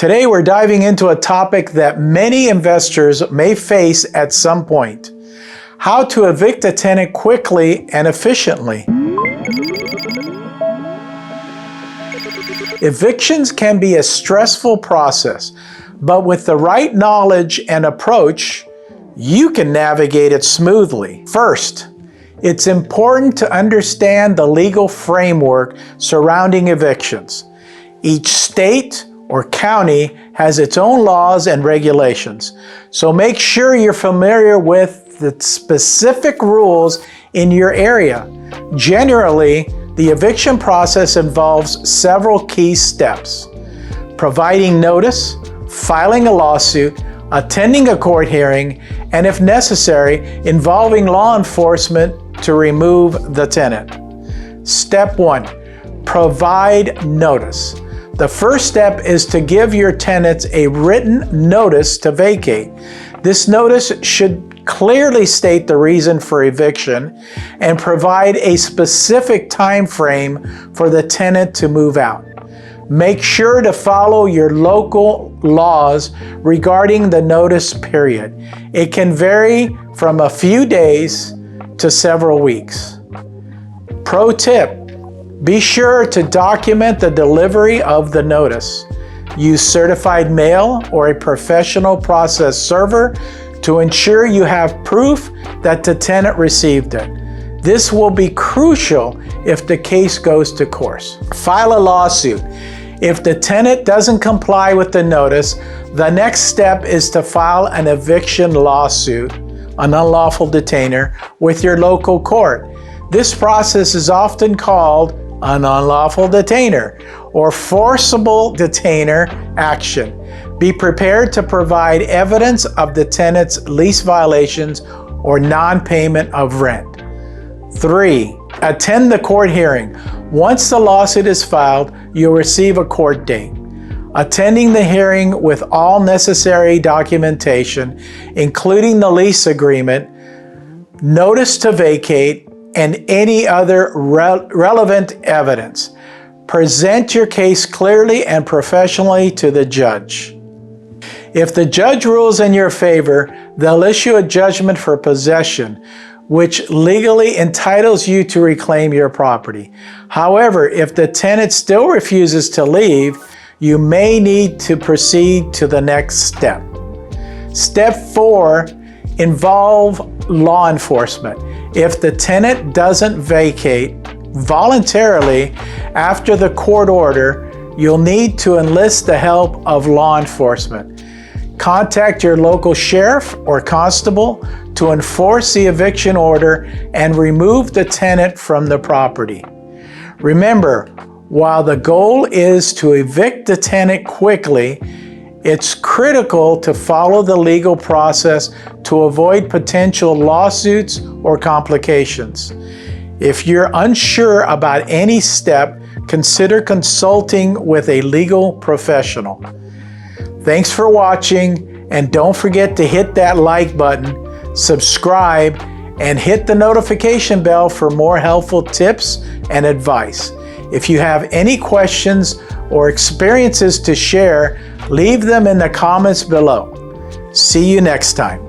Today we're diving into a topic that many investors may face at some point: how to evict a tenant quickly and efficiently. Evictions can be a stressful process, but with the right knowledge and approach, you can navigate it smoothly. First, it's important to understand the legal framework surrounding evictions. Each state or county has its own laws and regulations, so make sure you're familiar with the specific rules in your area. Generally, the eviction process involves several key steps: providing notice, filing a lawsuit, attending a court hearing, and if necessary, involving law enforcement to remove the tenant. Step 1, provide notice. The first step is to give your tenants a written notice to vacate. This notice should clearly state the reason for eviction and provide a specific time frame for the tenant to move out. Make sure to follow your local laws regarding the notice period. It can vary from a few days to several weeks. Pro tip: be sure to document the delivery of the notice. Use certified mail or a professional process server to ensure you have proof that the tenant received it. This will be crucial if the case goes to court. File a lawsuit. If the tenant doesn't comply with the notice, the next step is to file an eviction lawsuit, an unlawful detainer, with your local court. This process is often called an unlawful detainer or forcible detainer action. Be prepared to provide evidence of the tenant's lease violations or non-payment of rent. 3, attend the court hearing. Once the lawsuit is filed, you'll receive a court date. Attending the hearing with all necessary documentation, including the lease agreement, notice to vacate, and any other relevant evidence. Present your case clearly and professionally to the judge. If the judge rules in your favor, they'll issue a judgment for possession, which legally entitles you to reclaim your property. However, if the tenant still refuses to leave, you may need to proceed to the next step. Step 4, involve law enforcement. If the tenant doesn't vacate voluntarily after the court order, you'll need to enlist the help of law enforcement. Contact your local sheriff or constable to enforce the eviction order and remove the tenant from the property. Remember, while the goal is to evict the tenant quickly, it's critical to follow the legal process to avoid potential lawsuits or complications. If you're unsure about any step, consider consulting with a legal professional. Thanks for watching, and don't forget to hit that like button, subscribe, and hit the notification bell for more helpful tips and advice. If you have any questions or experiences to share, leave them in the comments below. See you next time.